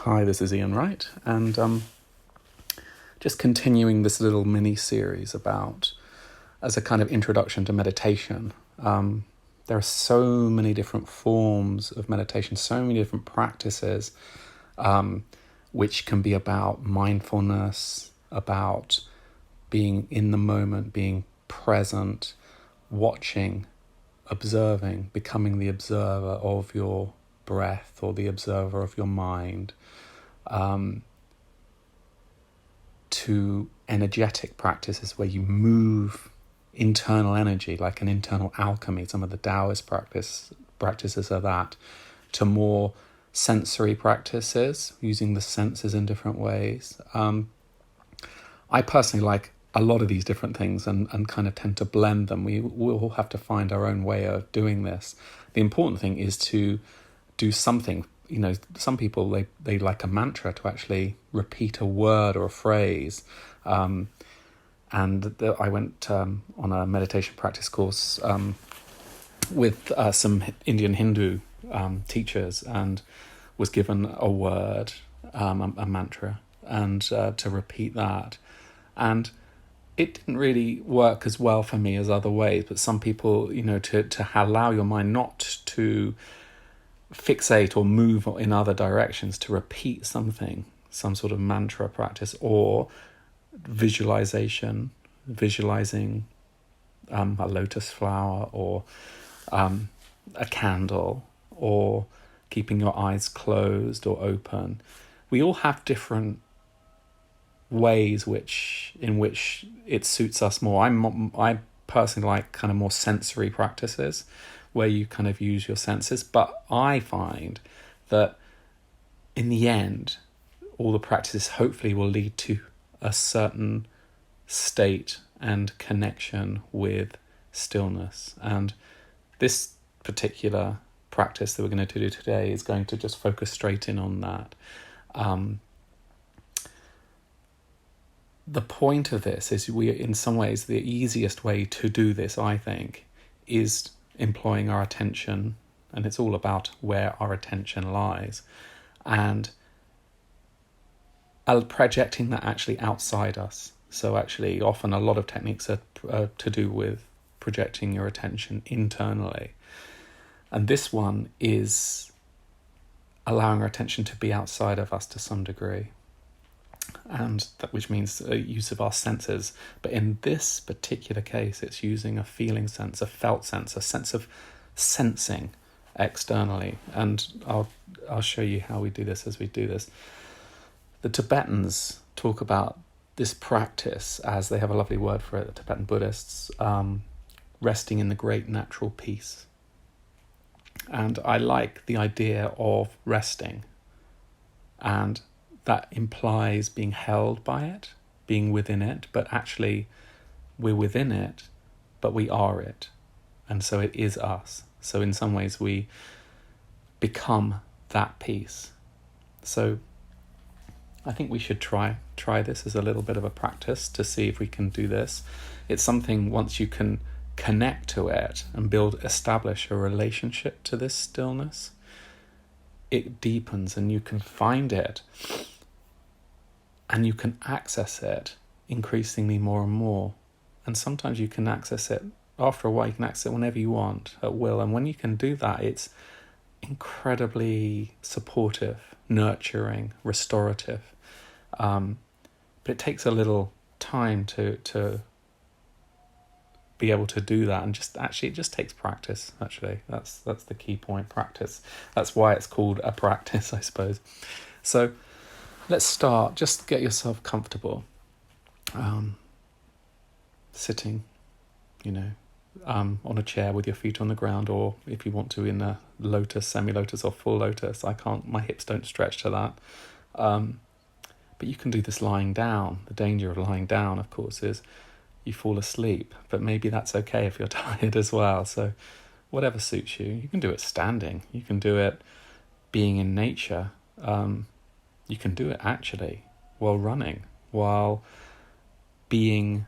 Hi, this is Ian Wright, and just continuing this little mini-series about, as a kind of introduction to meditation. There are so many different forms of meditation, so many different practices, which can be about mindfulness, about being in the moment, being present, watching, observing, becoming the observer of your breath or the observer of your mind, to energetic practices where you move internal energy, like an internal alchemy. Some of the Taoist practices are that, to more sensory practices, using the senses in different ways. I personally like a lot of these different things and kind of tend to blend them. We will have to find our own way of doing this. The important thing is to do something. You know, some people, they like a mantra, to actually repeat a word or a phrase. I went on a meditation practice course with some Indian Hindu teachers, and was given a word, a mantra, and to repeat that. And it didn't really work as well for me as other ways, but some people, you know, to allow your mind not to fixate or move in other directions, to repeat something, some sort of mantra practice, or visualizing a lotus flower, or a candle, or keeping your eyes closed or open. We all have different ways in which it suits us more. I personally like kind of more sensory practices, where you kind of use your senses, but I find that in the end, all the practices hopefully will lead to a certain state and connection with stillness. And this particular practice that we're going to do today is going to just focus straight in on that. The point of this is, in some ways, the easiest way to do this, I think, is employing our attention, and it's all about where our attention lies, and projecting that actually outside us. So actually, often a lot of techniques are to do with projecting your attention internally, and this one is allowing our attention to be outside of us to some degree, and that, which means use of our senses. But in this particular case, it's using a feeling sense, a felt sense, a sense of sensing externally. And I'll show you how we do this as we do this. The Tibetans talk about this practice as, they have a lovely word for it, the Tibetan Buddhists, resting in the great natural peace. And I like the idea of resting, and that implies being held by it, being within it, but actually we're within it, but we are it. And so it is us. So in some ways we become that peace. So I think we should try this as a little bit of a practice to see if we can do this. It's something, once you can connect to it and establish a relationship to this stillness, it deepens, and you can find it, and you can access it increasingly more and more. And sometimes you can access it, after a while you can access it whenever you want, at will. And when you can do that, it's incredibly supportive, nurturing, restorative. But it takes a little time to be able to do that, and it just takes practice. Actually, that's the key point, practice. That's why it's called a practice, I suppose. So let's start. Just get yourself comfortable, sitting, on a chair with your feet on the ground, or if you want to, in a lotus, semi-lotus, or full lotus. My hips don't stretch to that. But you can do this lying down. The danger of lying down, of course, is you fall asleep, but maybe that's okay if you're tired as well. So whatever suits you. You can do it standing. You can do it being in nature. You can do it actually while running, while doing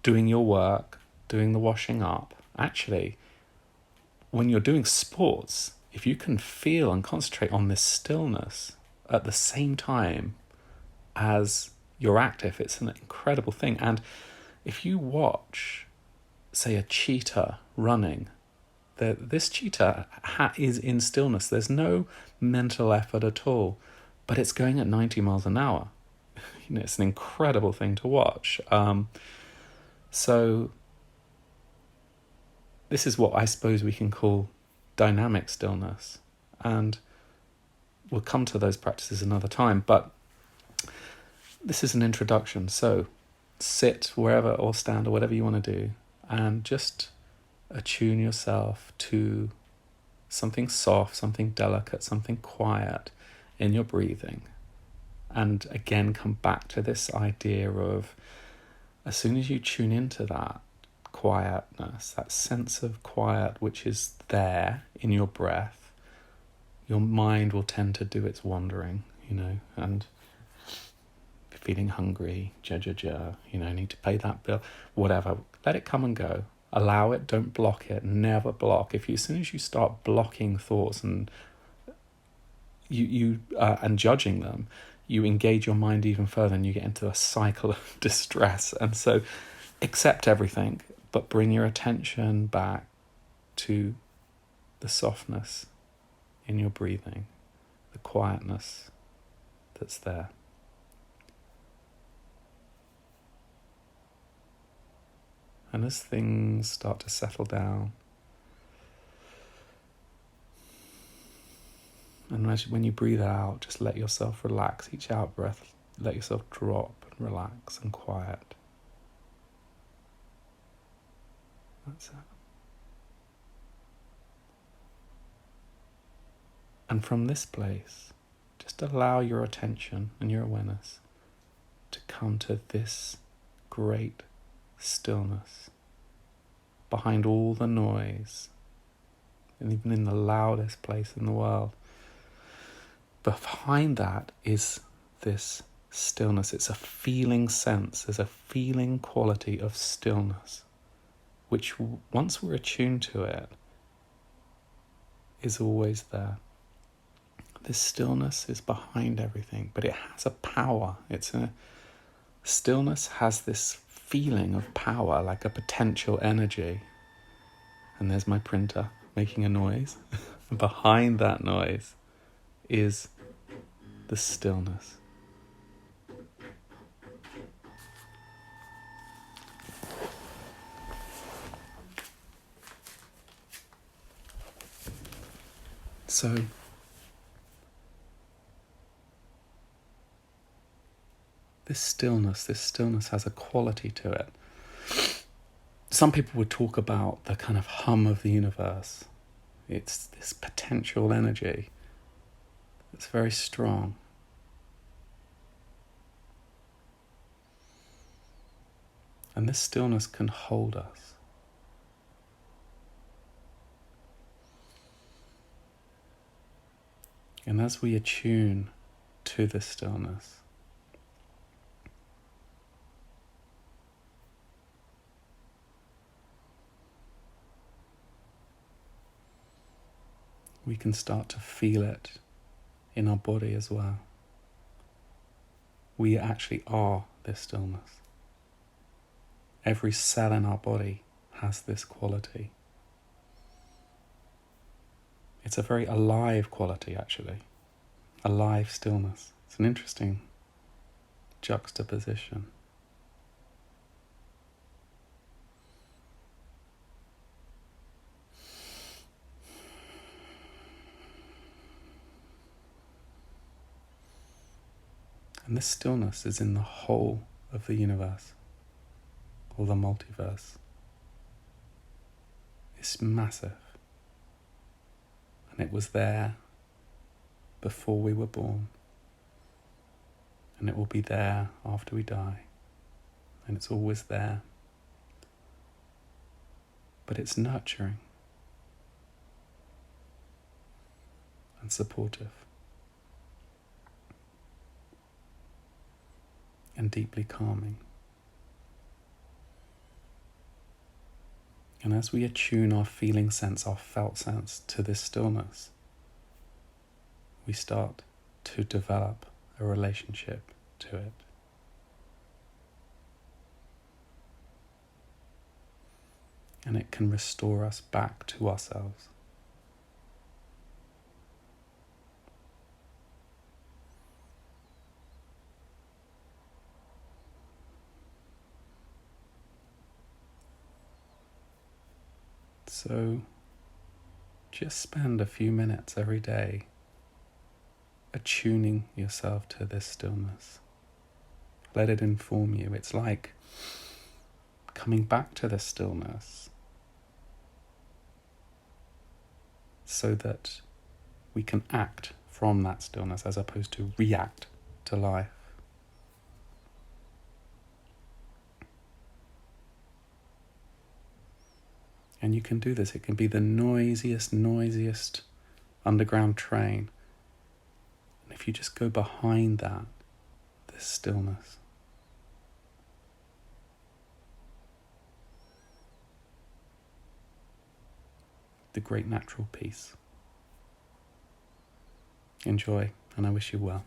your work, doing the washing up. Actually, when you're doing sports, if you can feel and concentrate on this stillness at the same time as you're active. It's an incredible thing. And if you watch, say, a cheetah running, this cheetah is in stillness. There's no mental effort at all, but it's going at 90 miles an hour. It's an incredible thing to watch. So this is what I suppose we can call dynamic stillness. And we'll come to those practices another time, but this is an introduction. So sit wherever or stand or whatever you want to do, and just attune yourself to something soft, something delicate, something quiet in your breathing. And again, come back to this idea of, as soon as you tune into that quietness, that sense of quiet which is there in your breath, your mind will tend to do its wandering, and feeling hungry, need to pay that bill, whatever. Let it come and go. Allow it, don't block it, never block. As soon as you start blocking thoughts and and judging them, you engage your mind even further and you get into a cycle of distress. And so accept everything, but bring your attention back to the softness in your breathing, the quietness that's there. And as things start to settle down, and when you breathe out, just let yourself relax. Each out breath, let yourself drop and relax and quiet. That's it. And from this place, just allow your attention and your awareness to come to this great stillness behind all the noise, and even in the loudest place in the world. Behind that is this stillness. It's a feeling sense. There's a feeling quality of stillness, which once we're attuned to it, is always there. This stillness is behind everything, but it has a power. Stillness has this feeling of power, like a potential energy. And there's my printer making a noise. Behind that noise is the stillness. So this stillness has a quality to it. Some people would talk about the kind of hum of the universe. It's this potential energy that's very strong. And this stillness can hold us. And as we attune to this stillness, we can start to feel it in our body as well. We actually are this stillness. Every cell in our body has this quality. It's a very alive quality, actually. Alive stillness. It's an interesting juxtaposition. And this stillness is in the whole of the universe, or the multiverse. It's massive. And it was there before we were born. And it will be there after we die. And it's always there. But it's nurturing and supportive and deeply calming. And as we attune our feeling sense, our felt sense to this stillness, we start to develop a relationship to it. And it can restore us back to ourselves. So just spend a few minutes every day attuning yourself to this stillness. Let it inform you. It's like coming back to the stillness so that we can act from that stillness as opposed to react to life. And you can do this. It can be the noisiest underground train. And if you just go behind that, this stillness, the great natural peace. Enjoy, and I wish you well.